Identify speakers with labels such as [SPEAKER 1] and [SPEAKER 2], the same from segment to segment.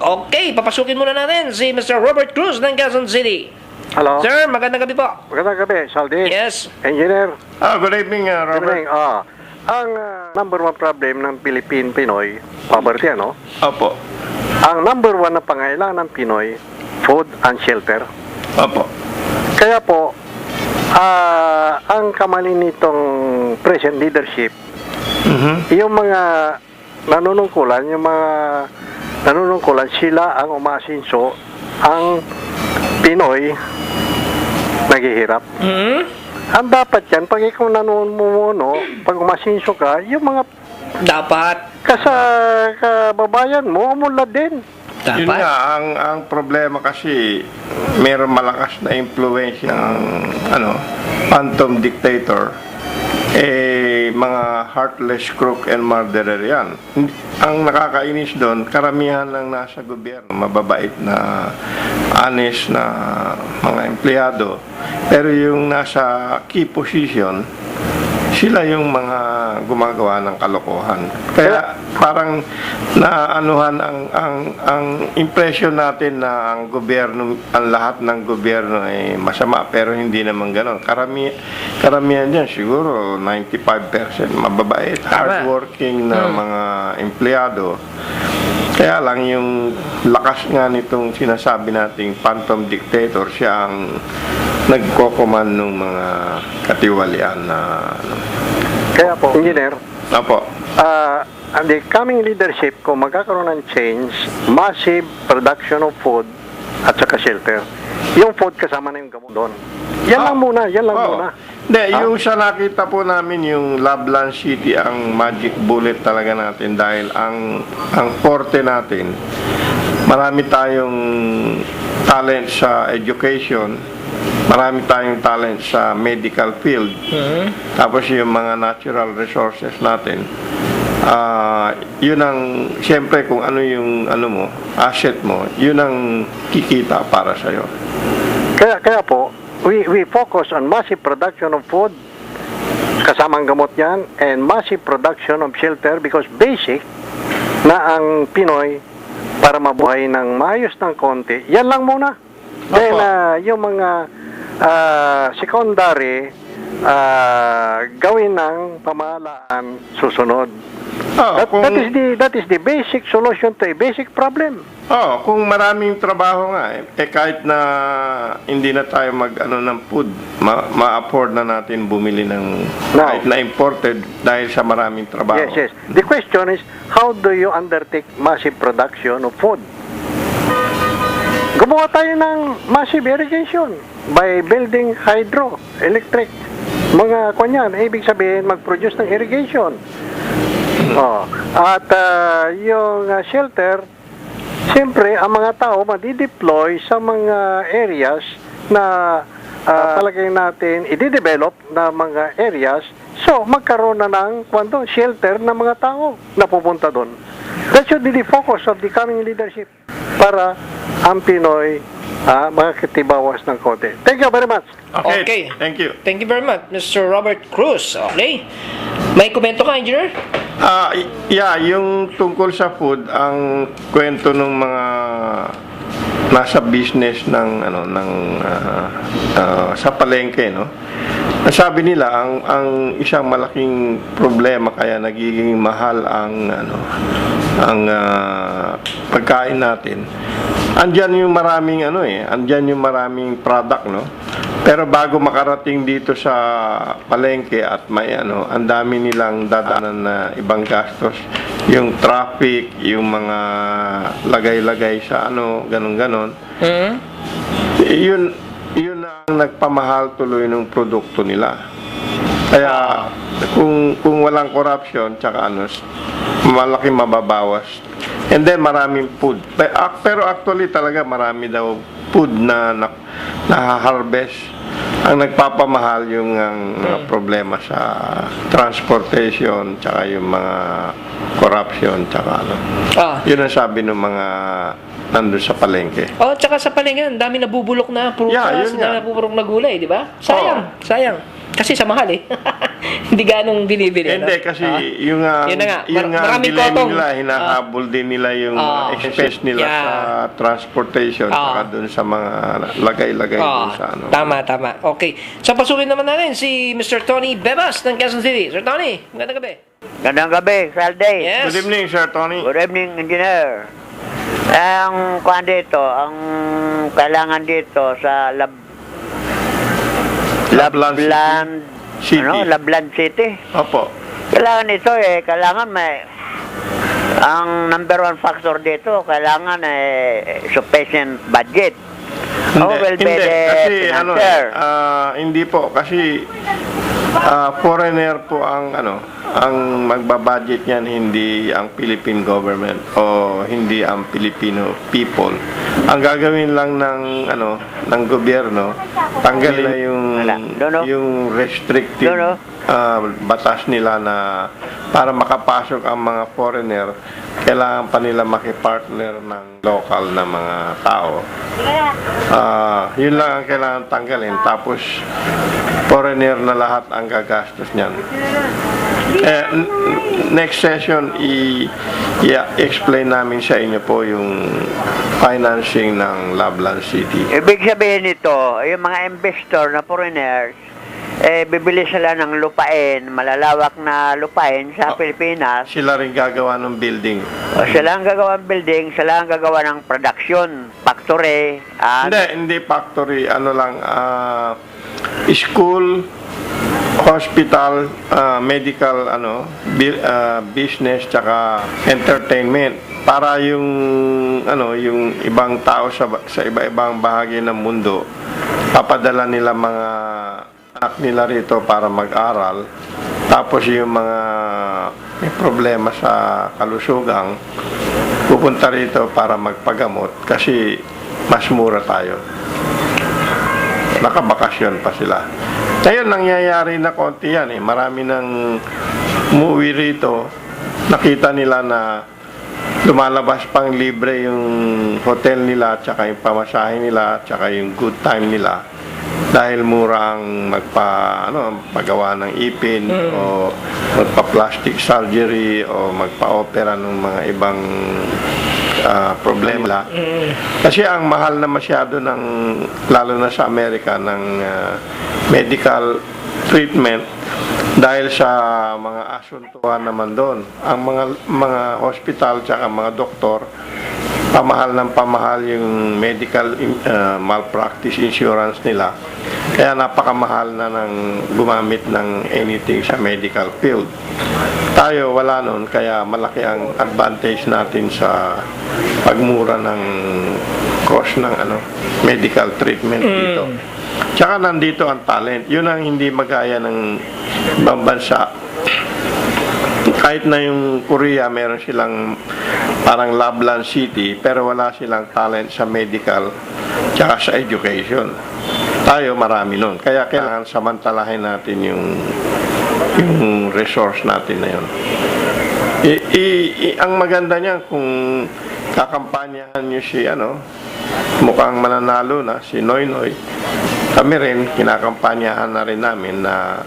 [SPEAKER 1] Okay, papasukin muna natin si Mr. Robert Cruz ng Quezon City.
[SPEAKER 2] Hello.
[SPEAKER 1] Sir, magandang gabi po.
[SPEAKER 2] Magandang gabi, Saldi.
[SPEAKER 1] Yes.
[SPEAKER 2] Engineer.
[SPEAKER 3] Good evening,
[SPEAKER 2] Good
[SPEAKER 3] Robert.
[SPEAKER 2] evening. Ang number one problem ng Pinoy, poverty, ano?
[SPEAKER 3] Opo.
[SPEAKER 2] Ang number one na pangailangan ng Pinoy, food and shelter.
[SPEAKER 3] Opo.
[SPEAKER 2] Kaya po, ang kamali nitong present leadership, yung mga nanunungkulan, sila ang umasinso, ang Pinoy naghihirap. Ang dapat yan, pag ikaw nanumuno, pag umasinso ka, yung mga
[SPEAKER 1] Dapat.
[SPEAKER 2] kababayan mo, umunlad din.
[SPEAKER 3] Yun
[SPEAKER 1] Dapat.
[SPEAKER 3] nga, ang problema kasi, meron malakas na impluensya ng phantom dictator. Mga heartless crook and murderer yan. Ang nakakainis doon, karamihan lang nasa gobyerno, mababait na honest na mga empleyado. Pero yung nasa key position, sila yung mga gumagawa ng kalokohan. Kaya parang naanuhan ang impression natin na ang gobyerno, ang lahat ng gobyerno ay masama, pero hindi naman ganoon. Karamihan diyan siguro 95% mababait, hardworking na mga empleyado. Kaya lang yung lakas nga nitong sinasabi nating phantom dictator, siya ang nagkokoman ng mga katiwalian na
[SPEAKER 2] Kaya po, engineer,
[SPEAKER 3] Opo.
[SPEAKER 2] the coming leadership, kung magkakaroon ng change, massive production of food at saka shelter. Yung food kasama na yung gamot doon. Yan lang muna.
[SPEAKER 3] Hindi, yung sa nakita po namin, yung Lablan City, ang magic bullet talaga natin dahil ang forte natin, marami tayong talent sa education, marami tayong talent sa medical field, tapos yung mga natural resources natin. Yun ang, siyempre kung ano yung asset mo, yun ang kikita para sa'yo.
[SPEAKER 2] Kaya po, we focus on massive production of food, kasamang gamot yan, and massive production of shelter because basic na ang Pinoy para mabuhay ng maayos ng konti. Yan lang muna. Then, yung mga secondary, gawin ng pamahalaan susunod. That is the basic solution to a basic problem.
[SPEAKER 3] Kung maraming trabaho nga, kahit na hindi na tayo ng food, ma-afford na natin bumili ng kahit na imported dahil sa maraming trabaho.
[SPEAKER 2] Yes. The question is, how do you undertake massive production of food? Gumawa tayo ng massive irrigation by building hydro, electric. Mga kanyan, ibig sabihin mag-produce ng irrigation. At yung shelter, siyempre, ang mga tao madi-deploy sa mga areas na palagay natin i-develop na mga areas. So, magkaroon na ng shelter ng mga tao na pupunta doon. That should be the focus of the coming leadership para ang Pinoy makakitibawas ng konti. Thank you very much.
[SPEAKER 1] Okay.
[SPEAKER 3] Thank you.
[SPEAKER 1] Thank you very much, Mr. Robert Cruz. Okay. May komento ka, engineer?
[SPEAKER 3] Yung tungkol sa food, ang kwento ng mga nasa business sa palengke, no? Sabi nila ang isang malaking problema kaya nagiging mahal ang pagkain natin. Andiyan yung maraming andiyan yung maraming product, no? Pero bago makarating dito sa palengke at may ang dami nilang dadaanan na ibang gastos, yung traffic, yung mga lagay-lagay sa ganon-ganon. Yun ang nagpamahal tuloy ng produkto nila. Kaya kung walang corruption tsaka malaki mababawas. And then maraming food. Pero actually talaga marami daw food na harvest. Ang nagpapamahal yung problema sa transportation tsaka yung mga corruption tsaka Yun ang sabi ng mga nandun sa palengke.
[SPEAKER 1] Tsaka sa palengke, ang dami nabubulok na prutas,
[SPEAKER 3] yun nga.
[SPEAKER 1] na nabubulok na gulay, di ba? Sayang. Kasi sa mahal eh. Hindi ganong binibili.
[SPEAKER 3] Hindi,
[SPEAKER 1] no?
[SPEAKER 3] kasi
[SPEAKER 1] Yun na nga.
[SPEAKER 3] yung
[SPEAKER 1] Maraming
[SPEAKER 3] dilemma
[SPEAKER 1] kotong.
[SPEAKER 3] nila, hinahabol din nila yung expense nila
[SPEAKER 1] Yeah.
[SPEAKER 3] sa transportation, saka dun sa mga lagay-lagay dun sa ano.
[SPEAKER 1] Tama. Okay. So, pasukin naman natin si Mr. Tony Bebas ng Quezon City. Sir Tony, magandang gabi.
[SPEAKER 4] Gandang gabi, Salday.
[SPEAKER 1] Yes.
[SPEAKER 3] Good evening, Sir Tony.
[SPEAKER 4] Good evening, engineer. Ang kuan dito, ang kailangan dito sa
[SPEAKER 3] Lablan City.
[SPEAKER 4] Lablan City.
[SPEAKER 3] Opo.
[SPEAKER 4] Kailangan ito kailangan may ang number one factor dito, kailangan sufficient budget. How will be the
[SPEAKER 3] kasi
[SPEAKER 4] financer?
[SPEAKER 3] hindi po kasi foreigner po ang magbabudget niyan, hindi ang Philippine government o hindi ang Filipino people. Ang gagawin lang ng gobyerno, tanggalin yung restrictive batas nila na para makapasok ang mga foreigner, kailangan pa nila makipartner ng local na mga tao. Yun lang ang kailangan tanggalin. Tapos, foreigner na lahat ang gagastos niyan. Next session, i-explain namin sa inyo po yung financing ng Lablan City.
[SPEAKER 4] Ibig sabihin nito, yung mga investor na foreigners, bibili sila ng lupain, malalawak na lupain sa Pilipinas.
[SPEAKER 3] Sila rin gagawa ng building.
[SPEAKER 4] Sila ang gagawa ng building, sila ang gagawa ng production, factory.
[SPEAKER 3] Hindi factory, school, hospital, medical, business, tsaka entertainment. Para yung ibang tao sa iba-ibang bahagi ng mundo, papadala nila mga anak nila rito para mag-aral. Tapos yung mga may problema sa kalusugan, pupunta rito para magpagamot kasi mas mura tayo. Nakabakasyon pa sila. Ngayon, nangyayari na konti yan. Marami nang umuwi rito. Nakita nila na lumalabas pang libre yung hotel nila, tsaka yung pamasahe nila, tsaka yung good time nila. Dahil mura ang magawa ng ipin o magpa-plastic surgery o magpa-opera ng mga ibang problema. Kasi ang mahal na masyado lalo na sa Amerika ng medical treatment dahil sa mga asuntuhan naman doon. Ang mga hospital tsaka mga doktor, pamahal yung medical malpractice insurance nila. Kaya napakamahal na gumamit ng anything sa medical field. Tayo wala nun, kaya malaki ang advantage natin sa pagmura ng cost ng medical treatment dito. Tsaka nandito ang talent. Yun ang hindi magaya ng ibang bansa. Kahit na yung Korea, meron silang parang Lablan City, pero wala silang talent sa medical tsaka sa education. Tayo marami nun. Kaya kailangan samantalahin natin yung resource natin na yun. Ang maganda niya kung kakampanyahan nyo si mukhang mananalo na si Noynoy, kami rin kinakampanyahan na rin namin na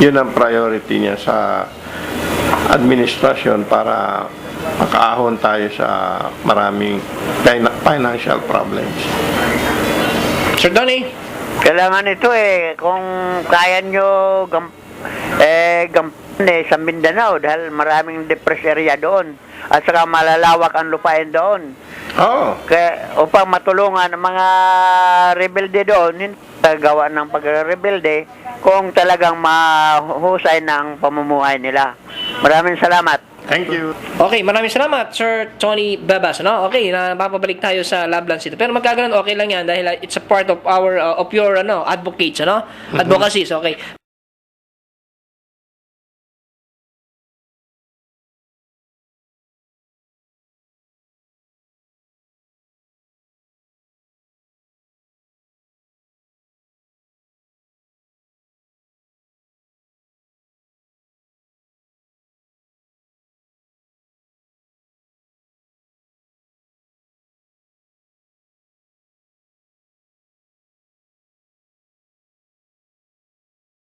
[SPEAKER 3] yun ang priority niya sa administrasyon para makaahon tayo sa maraming financial problems.
[SPEAKER 1] Sir Tony?
[SPEAKER 4] Kailangan ito kung kaya nyo sa Mindanao dahil maraming depressed area doon at saka malalawak ang lupain doon. Kaya upang matulungan ang mga rebelde doon, hindi gawa ng pagre-rebelde kung talagang mahusay ng pamumuhay nila. Maraming salamat.
[SPEAKER 3] Thank you.
[SPEAKER 1] Okay, maraming salamat, Sir Tony Bebas. Okay, napapabalik tayo sa Lablan City. Pero magkaganon, okay lang yan dahil it's a part of our of your advocates, advocacies. Okay.